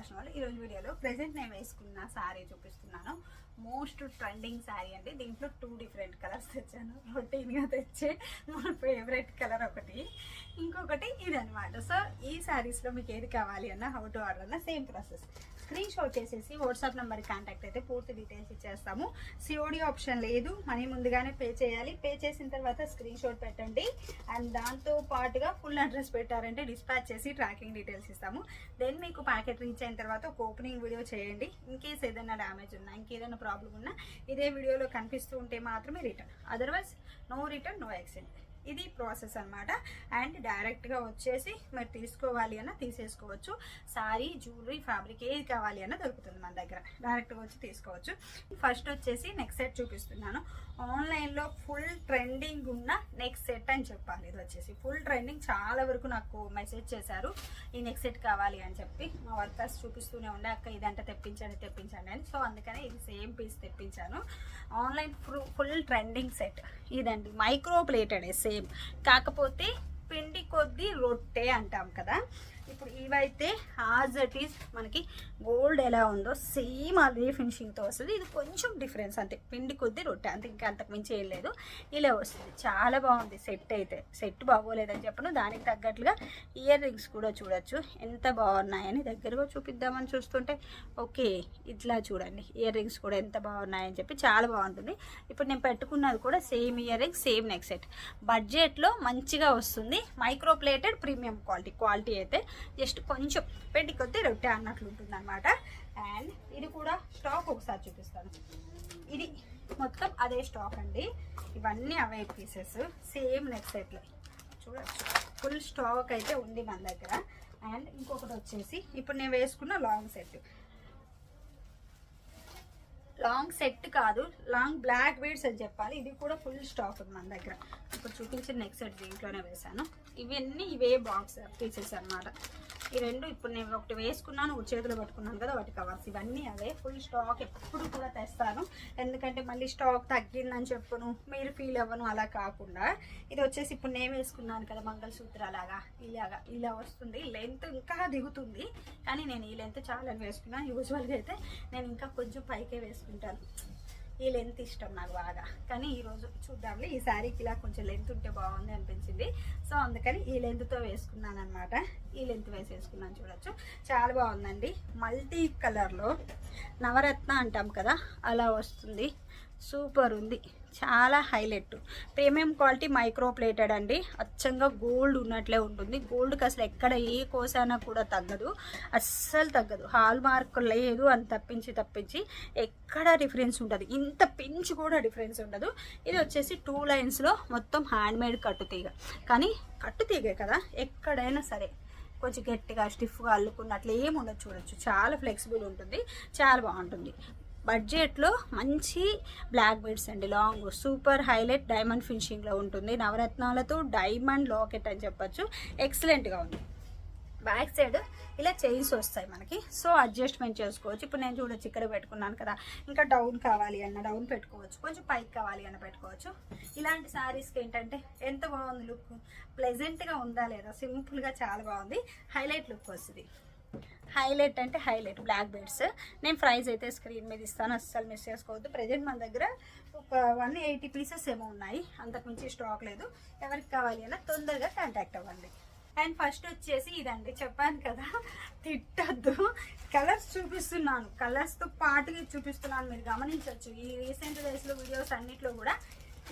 Fashion వాళ్ళు ఈరోజు వీడియోలో ప్రెజెంట్ నేను వేసుకున్న శారీ చూపిస్తున్నాను. మోస్ట్ ట్రెండింగ్ శారీ అండి. దీంట్లో 2 డిఫరెంట్ కలర్స్ తెచ్చాను. రొటీన్గా తెచ్చే మన ఫేవరెట్ కలర్ ఒకటి, ఇంకొకటి ఇదనమాట. సో ఈ శారీస్లో మీకు ఏది కావాలి అన్న, హౌ టు ఆర్డర్ అన్న సేమ్ ప్రాసెస్. స్క్రీన్ షాట్ చేసేసి వాట్సాప్ నెంబర్కి కాంటాక్ట్ అయితే పూర్తి డీటెయిల్స్ ఇచ్చేస్తాము. సిఓడి ఆప్షన్ లేదు, మనీ ముందుగానే పే చేయాలి. పే చేసిన తర్వాత స్క్రీన్ షాట్ పెట్టండి. అండ్ దాంతో పాటుగా ఫుల్ అడ్రస్ పెట్టారంటే డిస్పాచ్ చేసి ట్రాకింగ్ డీటెయిల్స్ ఇస్తాము. దెన్ మీకు ప్యాకెట్ రీచ్ అయిన తర్వాత ఒక ఓపెనింగ్ వీడియో చేయండి. ఇన్ కేస్ ఏదైనా డ్యామేజ్ ఉన్నా, ఇంకేదైనా ప్రాబ్లం ఉన్నా ఇదే వీడియోలో కనిపిస్తూ ఉంటే మాత్రమే return, otherwise no return no exchange. ఇది ప్రాసెస్ అనమాట. అండ్ డైరెక్ట్గా వచ్చేసి మీరు తీసుకోవాలి అన్న తీసేసుకోవచ్చు. సారీ, జ్యువెలరీ, ఫ్యాబ్రిక్ ఏది కావాలి అన్న దొరుకుతుంది మన దగ్గర. డైరెక్ట్గా వచ్చి తీసుకోవచ్చు. ఫస్ట్ వచ్చేసి నెక్ సెట్ చూపిస్తున్నాను. ఆన్లైన్లో ఫుల్ ట్రెండింగ్ ఉన్న నెక్ సెట్ అని చెప్పాలి. ఇది వచ్చేసి ఫుల్ ట్రెండింగ్. చాలా వరకు నాకు మెసేజ్ చేశారు ఈ నెక్ సెట్ కావాలి అని చెప్పి. మా వర్కర్స్ చూపిస్తూనే ఉండే, అక్క ఇదంటే తెప్పించండి అని. సో అందుకని ఇది సేమ్ పీస్ తెప్పించాను. ఆన్లైన్ ఫుల్ ట్రెండింగ్ సెట్ ఇదండి. మైక్రో ప్లేటెడ్ సేమ్, కాకపోతే పిండి కొద్ది రొట్టె అంటాం కదా. ఇప్పుడు ఇవైతే యాజ్ ఇట్ ఈస్ మనకి గోల్డ్ ఎలా ఉందో సేమ్ అదే ఫినిషింగ్తో వస్తుంది. ఇది కొంచెం డిఫరెన్స్ అంతే, పిండి కొద్ది రొట్టె అంతే, ఇంకా అంతకు మించి ఏం లేదు. ఇలా వస్తుంది. చాలా బాగుంది సెట్. అయితే సెట్ బాగోలేదని చెప్పను, దానికి తగ్గట్లుగా ఇయర్ రింగ్స్ కూడా చూడొచ్చు ఎంత బాగున్నాయని. దగ్గరగా చూపిద్దామని చూస్తుంటే ఓకే, ఇట్లా చూడండి ఇయర్ రింగ్స్ కూడా ఎంత బాగున్నాయని చెప్పి చాలా బాగుంటుంది. ఇప్పుడు నేను పెట్టుకున్నది కూడా same ear rings, same neck set. బడ్జెట్లో మంచిగా వస్తుంది. మైక్రో ప్లేటెడ్ ప్రీమియం క్వాలిటీ అయితే జస్ట్ కొంచెం పెట్టి కొద్ది రొట్టె అన్నట్లు ఉంటుంది అనమాట. అండ్ ఇది కూడా స్టాక్ ఒకసారి చూపిస్తాను. ఇది మొత్తం అదే స్టాక్ అండి. ఇవన్నీ అవే పీసెస్, సేమ్ నెక్ సెట్లే చూడచ్చు. ఫుల్ స్టాక్ అయితే ఉంది మన దగ్గర. అండ్ ఇంకొకటి వచ్చేసి ఇప్పుడు నేను వేసుకున్న లాంగ్ సెట్ కాదు, లాంగ్ బ్లాక్ బీడ్స్ అని చెప్పాలి. ఇది కూడా ఫుల్ స్టాక్ ఉంది మన దగ్గర. ఇప్పుడు చూపించిన నెక్ సెట్ దీంట్లోనే వేసాను. ఇవన్నీ ఇవే బాక్స్ పీసెస్ అనమాట. ఈ రెండు ఇప్పుడు నేను ఒకటి వేసుకున్నాను, చేతిలో పట్టుకున్నాను కదా, వాటి కవర్స్ ఇవన్నీ అవే. ఫుల్ స్టాక్ ఎప్పుడు కూడా తెస్తాను, ఎందుకంటే మళ్ళీ స్టాక్ తగ్గిందని చెప్పను, మీరు ఫీల్ అవ్వను, అలా కాకుండా. ఇది వచ్చేసి ఇప్పుడు నేను వేసుకున్నాను కదా మంగళసూత్ర ఇలా వస్తుంది. లెంత్ ఇంకా దిగుతుంది, కానీ నేను ఈ లెంత్ చాలా వేసుకున్నాను. యూజువల్గా అయితే నేను ఇంకా కొంచెం పైకే వేసుకుంటాను. ఈ లెంత్ ఇష్టం నాకు బాగా, కానీ ఈరోజు చూద్దాంలే, ఈ శారీకి ఇలా కొంచెం లెంత్ ఉంటే బాగుంది అనిపించింది. సో అందుకని ఈ లెంత్తో వేసుకున్నాను అనమాట. ఈ లెంత్ వేసేసుకున్నాను, చూడొచ్చు చాలా బాగుందండి. మల్టీ కలర్లో నవరత్న అంటాం కదా, అలా వస్తుంది. సూపర్ ఉంది, చాలా highlight. Premium quality micro plated అండి. అచ్చంగా గోల్డ్ ఉన్నట్లే ఉంటుంది. గోల్డ్కి అసలు ఎక్కడ ఏ కోసైనా కూడా తగ్గదు, అస్సలు తగ్గదు. హాల్ మార్క్ లేదు అని తప్పించి ఎక్కడ డిఫరెన్స్ ఉంటుంది. ఇంత పించ్ కూడా డిఫరెన్స్ ఉండదు. ఇది వచ్చేసి 2 లైన్స్లో మొత్తం హ్యాండ్మేడ్ కట్టుతీగ, కానీ కట్టుతీగే కదా, ఎక్కడైనా సరే కొంచెం గట్టిగా స్టిఫ్గా అల్లుకున్నట్లు ఏమి ఉండదు. చూడొచ్చు చాలా ఫ్లెక్సిబుల్ ఉంటుంది, చాలా బాగుంటుంది. బడ్జెట్లో మంచి బ్లాక్ బీడ్స్ అండి. లాంగ్ సూపర్ హైలైట్ డైమండ్ ఫినిషింగ్లో ఉంటుంది. నవరత్నాలతో డైమండ్ లాకెట్ అని చెప్పచ్చు. ఎక్సలెంట్గా ఉంది. బ్యాక్ సైడ్ ఇలా చైన్స్ వస్తాయి మనకి, సో అడ్జస్ట్మెంట్ చేసుకోవచ్చు. ఇప్పుడు నేను చూడొచ్చు ఇక్కడ పెట్టుకున్నాను కదా, ఇంకా డౌన్ కావాలి అన్న డౌన్ పెట్టుకోవచ్చు, కొంచెం పైకి కావాలి అన్న పెట్టుకోవచ్చు. ఇలాంటి శారీస్కి ఏంటంటే ఎంత బాగుంది లుక్, ప్లెజెంట్గా ఉందా లేదా, సింపుల్గా చాలా బాగుంది. హైలైట్ లుక్ వస్తుంది. హైలైట్ అంటే హైలైట్ బ్లాక్ బీడ్స్. నేను ప్రైస్ అయితే స్క్రీన్ మీద ఇస్తాను, అస్సలు మిస్ చేసుకోవద్దు. ప్రజెంట్ మన దగ్గర ఒక 180 పీసెస్ ఏమో ఉన్నాయి, అంతకుమించి స్టాక్ లేదు. ఎవరికి కావాలి అన్న తొందరగా కాంటాక్ట్ అవ్వండి. అండ్ ఫస్ట్ వచ్చేసి ఇదండి, చెప్పాను కదా తిట్టద్దు, కలర్స్ చూపిస్తున్నాను, కలర్స్తో పాటుగా చూపిస్తున్నాను, మీరు గమనించవచ్చు. ఈ రీసెంట్ డేస్లో వీడియోస్ అన్నిట్లో కూడా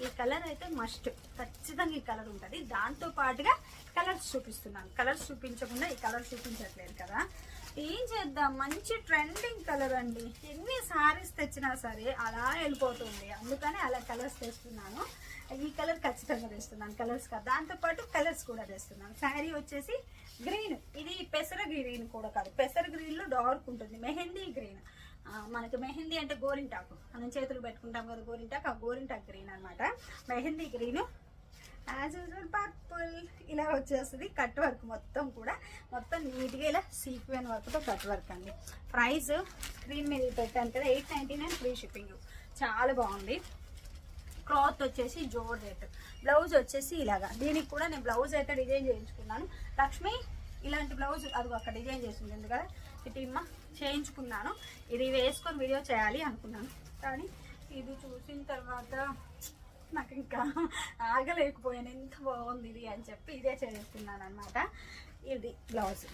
ఈ కలర్ అయితే మస్ట్, ఖచ్చితంగా ఈ కలర్ ఉంటుంది. దాంతో పాటుగా కలర్స్ చూపిస్తున్నాను. కలర్స్ చూపించకుండా ఈ కలర్ చూపించట్లేదు కదా, ఏం చేద్దాం. మంచి ట్రెండింగ్ కలర్ అండి. ఎన్ని శారీస్ తెచ్చినా సరే అలా వెళ్ళిపోతుంది, అందుకని అలా కలర్స్ తెస్తున్నాను. ఈ కలర్ ఖచ్చితంగా తెస్తున్నాను, కలర్స్ కదా, దాంతోపాటు కలర్స్ కూడా తెస్తున్నాను. శారీ వచ్చేసి గ్రీన్, ఇది పెసర గ్రీన్ కూడా కాదు, పెసర గ్రీన్లో డార్క్ ఉంటుంది, మెహందీ గ్రీన్. మనకి మెహందీ అంటే గోరింటాకు, మనం చేతులు పెట్టుకుంటాం కదా గోరింటాకు, ఆ గోరింటాకు గ్రీన్ అనమాట. Mehndi green as usual purple ఇలా వచ్చేస్తుంది. కట్ వర్క్ మొత్తం కూడా మొత్తం నీట్గా ఇలా సీక్వెన్ వర్క్తో కట్ వర్క్ అండి. ప్రైస్ స్క్రీన్ మీద పెట్టాను కదా, 899 ఫ్రీ షిప్పింగ్. చాలా బాగుంది. క్లాత్ వచ్చేసి జోర్జెట్, బ్లౌజ్ వచ్చేసి ఇలాగా. దీనికి కూడా నేను బ్లౌజ్ అయితే డిజైన్ చేయించుకున్నాను. లక్ష్మి ఇలాంటి బ్లౌజ్ అది అక్కడ డిజైన్ చేసింది కదా, ఇటీమ్మ చేయించుకున్నాను. ఇది వేసుకొని వీడియో చేయాలి అనుకున్నాను, కానీ ఇది చూసిన తర్వాత నాకు ఇంకా ఆగలేకపోయాను. ఎంత బాగుంది ఇది అని చెప్పి ఇదే చేయించుకున్నాను అనమాట. ఇది బ్లౌజ్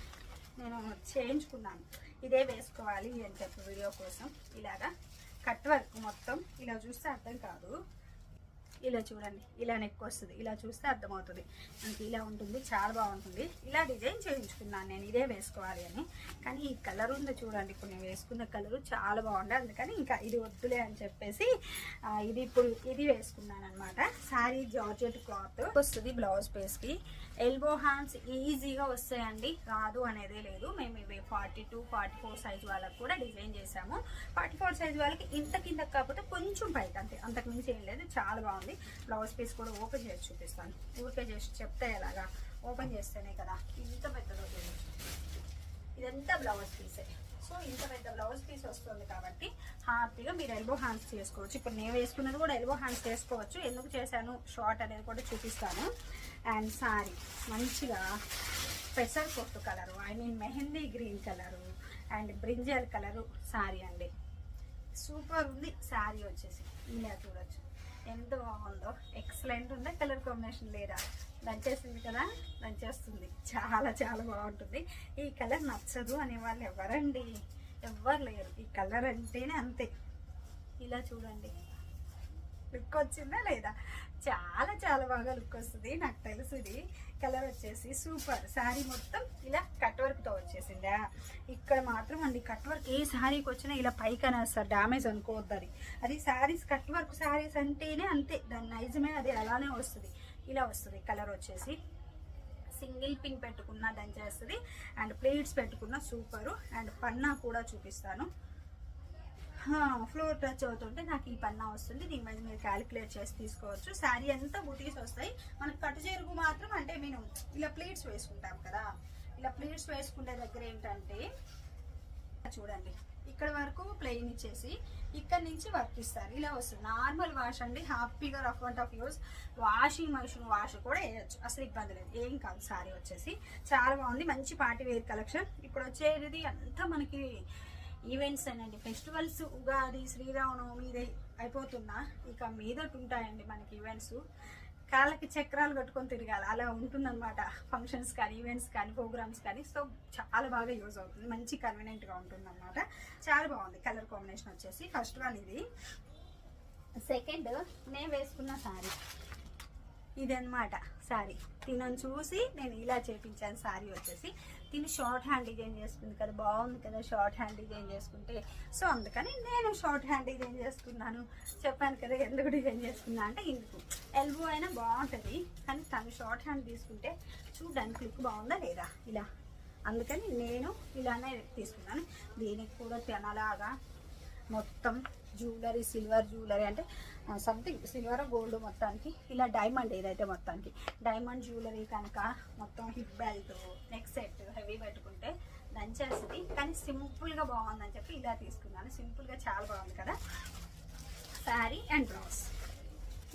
నేను చేయించుకున్నాను, ఇదే వేసుకోవాలి అని చెప్పి వీడియో కోసం. ఇలాగా కట్ వర్క్ మొత్తం ఇలా చూస్తే అర్థం కాదు, ఇలా చూడండి, ఇలా నెక్ వస్తుంది, ఇలా చూస్తే అర్థమవుతుంది మనకి. ఇలా ఉంటుంది, చాలా బాగుంటుంది. ఇలా డిజైన్ చేయించుకున్నాను నేను, ఇదే వేసుకోవాలి అని. కానీ ఈ కలర్ ఉంది చూడండి, ఇప్పుడు నేను వేసుకున్న కలరు చాలా బాగుంది, అందుకని ఇంకా ఇది వద్దులే అని చెప్పేసి ఇది ఇప్పుడు ఇది వేసుకున్నాను అనమాట. శారీ జార్జెట్ క్లాత్ వస్తుంది బ్లౌజ్ పీస్కి. ఎల్బో హ్యాండ్స్ ఈజీగా వస్తాయండి, రాదు అనేదే లేదు. మేము ఇవి 42, 44 సైజ్ వాళ్ళకి కూడా డిజైన్ చేసాము. 44 సైజ్ వాళ్ళకి ఇంత కింద కాకపోతే కొంచెం పైకి, అంతే, అంతకుమించి ఏం లేదు. చాలా బాగుంది. బ్లౌజ్ పీస్ కూడా ఓపెన్ చేసి చూపిస్తాను. ఊరికే చేసి చెప్తే ఎలాగా, ఓపెన్ చేస్తేనే కదా ఇంత పెద్దగా తెలియదు. ఇదంతా బ్లౌజ్ పీసే. సో ఇంత పెద్ద బ్లౌజ్ పీస్ వస్తుంది కాబట్టి హ్యాపీగా మీరు ఎల్బో హ్యాండ్స్ చేసుకోవచ్చు. ఇప్పుడు నేను వేసుకున్నది కూడా ఎల్బో హ్యాండ్స్ చేసుకోవచ్చు. ఎందుకు చేశాను షార్ట్ అనేది కూడా చూపిస్తాను. అండ్ సారీ మంచిగా పెసర్ పొట్టు colour, I mean mehndi green colour and brinjal colour sorry అండి. సూపర్ ఉంది శారీ వచ్చేసి. ఇలా చూడొచ్చు ఎంత బాగుందో, ఎక్సలెంట్ ఉందా కలర్ కాంబినేషన్, లేదా దంచేస్తుంది కదా, దంచేస్తుంది. చాలా చాలా బాగుంటుంది. ఈ కలర్ నచ్చదు అనే వాళ్ళు ఎవరండి, ఎవ్వరు లేరు. ఈ కలర్ అంటేనే అంతే. ఇలా చూడండి లుక్ వచ్చిందా లేదా, చాలా చాలా బాగా లుక్ వస్తుంది. నాకు తెలుసు ఇది కలర్ వచ్చేసి సూపర్. శారీ మొత్తం ఇలా కట్ వర్క్తో వచ్చేసిందా. ఇక్కడ మాత్రం అండి కట్ వర్క్ ఏ శారీకి వచ్చినా ఇలా పైకి అనేస్తారు, డ్యామేజ్ అనుకోవద్దు. అది శారీస్ కట్ వర్క్ శారీస్ అంటేనే అంతే, దాని నైజమే అది అలానే వస్తుంది. ఇలా వస్తుంది కలర్ వచ్చేసి. సింగిల్ పిన్ పెట్టుకున్నా దంచేస్తుంది, అండ్ ప్లేట్స్ పెట్టుకున్నా సూపరు. అండ్ పన్నా కూడా చూపిస్తాను. ఫ్లోర్ టచ్ అవుతుంటే నాకు ఈ పన్నా వస్తుంది. దీని మీద మీరు క్యాలిక్యులేట్ చేసి తీసుకోవచ్చు. శారీ అంతా బుటీస్ వస్తాయి. మనకు కట్టు చెరుగు మాత్రం అంటే మేము ఇలా ప్లేట్స్ వేసుకుంటాం కదా, ఇలా ప్లేట్స్ వేసుకునే దగ్గర ఏంటంటే చూడండి ఇక్కడ వరకు ప్లెయిన్ ఇచ్చేసి ఇక్కడ నుంచి వర్క్ ఇస్తారు. ఇలా వస్తుంది నార్మల్ వాష్ అండి, హ్యాపీగా rough and tough use. Washing machine wash కూడా వేయచ్చు, అసలు ఇబ్బంది లేదు, ఏం కాదు. శారీ వచ్చేసి చాలా బాగుంది, మంచి పార్టీ వేర్ కలెక్షన్. ఇప్పుడు వచ్చేది అంతా మనకి ఈవెంట్స్ అనండి, ఫెస్టివల్స్, ఉగాది, శ్రీరామనవమి ఇది అయిపోతున్నా ఇక మీదటి ఉంటాయండి మనకి ఈవెంట్స్. కాళ్ళకి చక్రాలు కట్టుకొని తిరగాలి అలా ఉంటుందన్నమాట. ఫంక్షన్స్ కానీ, ఈవెంట్స్ కానీ, ప్రోగ్రామ్స్ కానీ. సో చాలా బాగా యూజ్ అవుతుంది, మంచి కన్వీనియంట్గా ఉంటుంది అన్నమాట. చాలా బాగుంది కలర్ కాంబినేషన్ వచ్చేసి. ఫస్ట్ వన్ ఇది. సెకండ్ నేను వేసుకున్న శారీ ఇదన్నమాట. శారీ తినని చూసి నేను ఇలా చేపించాను. శారీ వచ్చేసి తిని షార్ట్ హ్యాండ్ డిజైన్ చేసుకుంది కదా, బాగుంది కదా షార్ట్ హ్యాండ్ డిజైన్ చేసుకుంటే. సో అందుకని నేను షార్ట్ హ్యాండ్ డిజైన్ చేసుకున్నాను. చెప్పాను కదా ఎందుకు డిజైన్ చేసుకున్నా అంటే ఇందుకు. ఎల్బో అయినా బాగుంటుంది, కానీ తను షార్ట్ హ్యాండ్ తీసుకుంటే చూడడానికి లుక్ బాగుందా లేదా ఇలా, అందుకని నేను ఇలానే తీసుకున్నాను. దీనికి కూడా తినలాగా మొత్తం జ్యువెలరీ, సిల్వర్ జ్యువెలరీ అంటే సంథింగ్ సిల్వర్ గోల్డ్ మొత్తానికి ఇలా డైమండ్, ఏదైతే మొత్తానికి డైమండ్ జ్యువెలరీ కనుక మొత్తం hip belt, neck set heavy పెట్టుకుంటే దంచేస్తుంది. కానీ సింపుల్గా బాగుందని చెప్పి ఇలా తీసుకున్నాను. సింపుల్గా చాలా బాగుంది కదా. శారీ అండ్ బ్లౌజ్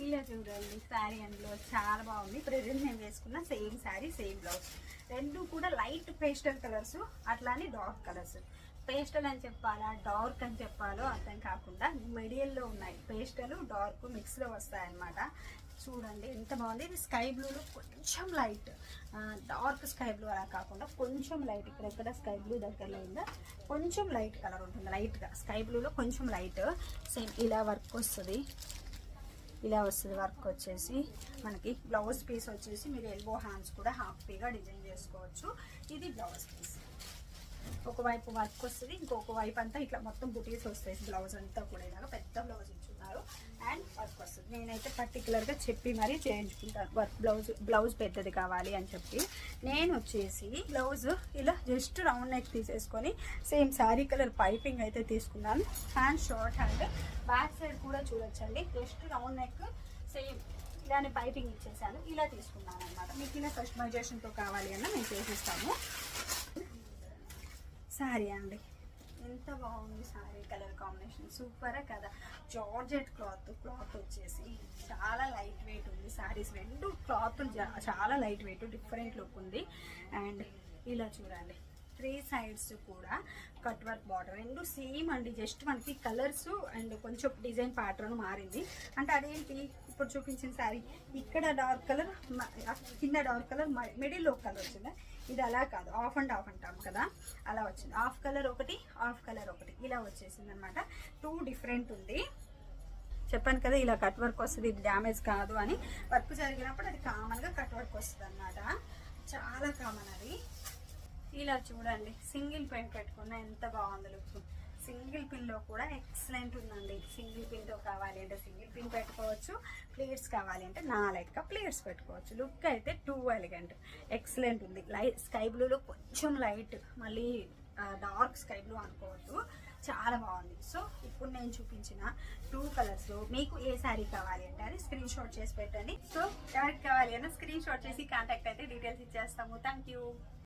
ఇలా చూడండి, శారీ అండ్ బ్లౌజ్ చాలా బాగుంది. ప్రెజెంట్ నేను వేసుకున్న సేమ్ శారీ సేమ్ బ్లౌజ్, రెండు కూడా లైట్ పేస్టల్ కలర్స్, అట్లానే డార్క్ కలర్స్. పేస్టల్ అని చెప్పాలా డార్క్ అని చెప్పాలో అర్థం కాకుండా మిడిల్లో ఉన్నాయి. పేస్టల్ డార్క్ మిక్స్లో వస్తాయన్నమాట. చూడండి ఎంత బాగుంది. ఇది స్కై బ్లూలో కొంచెం లైట్, డార్క్ స్కై బ్లూ అలా కాకుండా కొంచెం లైట్, ఇక్కడ స్కై బ్లూ దగ్గరలో ఉందా కొంచెం లైట్ కలర్ ఉంటుంది, లైట్గా స్కై బ్లూలో కొంచెం లైట్. సేమ్ ఇలా వర్క్ వస్తుంది, ఇలా వస్తుంది వర్క్ వచ్చేసి. మనకి బ్లౌజ్ పీస్ వచ్చేసి మీరు ఎల్బో హ్యాండ్స్ కూడా హ్యాపీగా డిజైన్ చేసుకోవచ్చు. ఇది బ్లౌజ్ పీస్, ఒకవైపు వర్క్ వస్తుంది, ఇంకొక వైపు అంతా ఇట్లా మొత్తం బుటీస్ వస్తాయి. బ్లౌజ్ అంతా కూడా ఇలాగా పెద్ద బ్లౌజ్ ఇచ్చున్నారు అండ్ వర్క్ వస్తుంది. నేనైతే పర్టికులర్గా చెప్పి మరీ చేయించుకుంటాను వర్క్. బ్లౌజ్ పెద్దది కావాలి అని చెప్పి నేను వచ్చేసి బ్లౌజ్ ఇలా జస్ట్ రౌండ్ నెక్ తీసేసుకొని సేమ్ శారీ కలర్ పైపింగ్ అయితే తీసుకున్నాను. Hand short hand, back side కూడా చూడొచ్చండి. జస్ట్ రౌండ్ నెక్ సేమ్ ఇలానే పైపింగ్ ఇచ్చేసాను. ఇలా తీసుకున్నాను అనమాట. మీకు ఇలా కస్టమైజేషన్తో కావాలి అన్న మేము చేసిస్తాము. శారీ అండి ఎంత బాగుంది, శారీ కలర్ కాంబినేషన్ సూపరే కదా. జార్జెట్ క్లాత్ వచ్చేసి చాలా లైట్ వెయిట్ ఉంది. శారీస్ రెండు క్లాత్ చాలా లైట్ వెయిట్, డిఫరెంట్ లుక్ ఉంది. అండ్ ఇలా చూడండి 3 సైడ్స్ కూడా కట్ వర్క్ బార్డర్, రెండు సేమ్ అండి. జస్ట్ మనకి కలర్స్ అండ్ కొంచెం డిజైన్ ప్యాటర్న్ మారింది. అంటే అదేంటి, ఇప్పుడు చూపించిన శారీ ఇక్కడ డార్క్ కలర్, కింద డార్క్ కలర్, మిడిల్లో కలర్ వచ్చిందా. ఇది అలా కాదు, ఆఫ్ అండ్ ఆఫ్ అంటాం కదా, అలా వచ్చింది. ఆఫ్ కలర్ ఒకటి, ఆఫ్ కలర్ ఒకటి, ఇలా వచ్చేసింది అనమాట. 2 డిఫరెంట్ ఉంది. చెప్పాను కదా ఇలా కట్ వర్క్ వస్తుంది, ఇది డ్యామేజ్ కాదు అని. వర్క్ జరిగినప్పుడు అది కామన్గా కట్ వర్క్ వస్తుంది అనమాట, చాలా కామన్ అది. ఇలా చూడండి, సింగిల్ పిన్ పెట్టుకున్నా ఎంత బాగుంది లుక్. సింగిల్ పిన్లో కూడా ఎక్సలెంట్ ఉందండి. సింగిల్ పిన్తో కావాలి అంటే సింగిల్ పిన్ పెట్టుకోవచ్చు, ప్లేట్స్ కావాలి అంటే 4 ప్లేట్స్ పెట్టుకోవచ్చు. లుక్ అయితే 2 ఎలిగెంట్, ఎక్సలెంట్ ఉంది. లైట్ స్కై బ్లూలో కొంచెం లైట్, మళ్ళీ డార్క్ స్కై బ్లూ అనుకోవద్దు, చాలా బాగుంది. సో ఇప్పుడు నేను చూపించిన 2 కలర్స్లో మీకు ఏ శారీ కావాలి అంటే అది స్క్రీన్ షాట్ చేసి పెట్టండి. సో ఎవరికి కావాలి అన్న స్క్రీన్ షాట్ చేసి కాంటాక్ట్ అయితే డీటెయిల్స్ ఇచ్చేస్తాము. Thank you.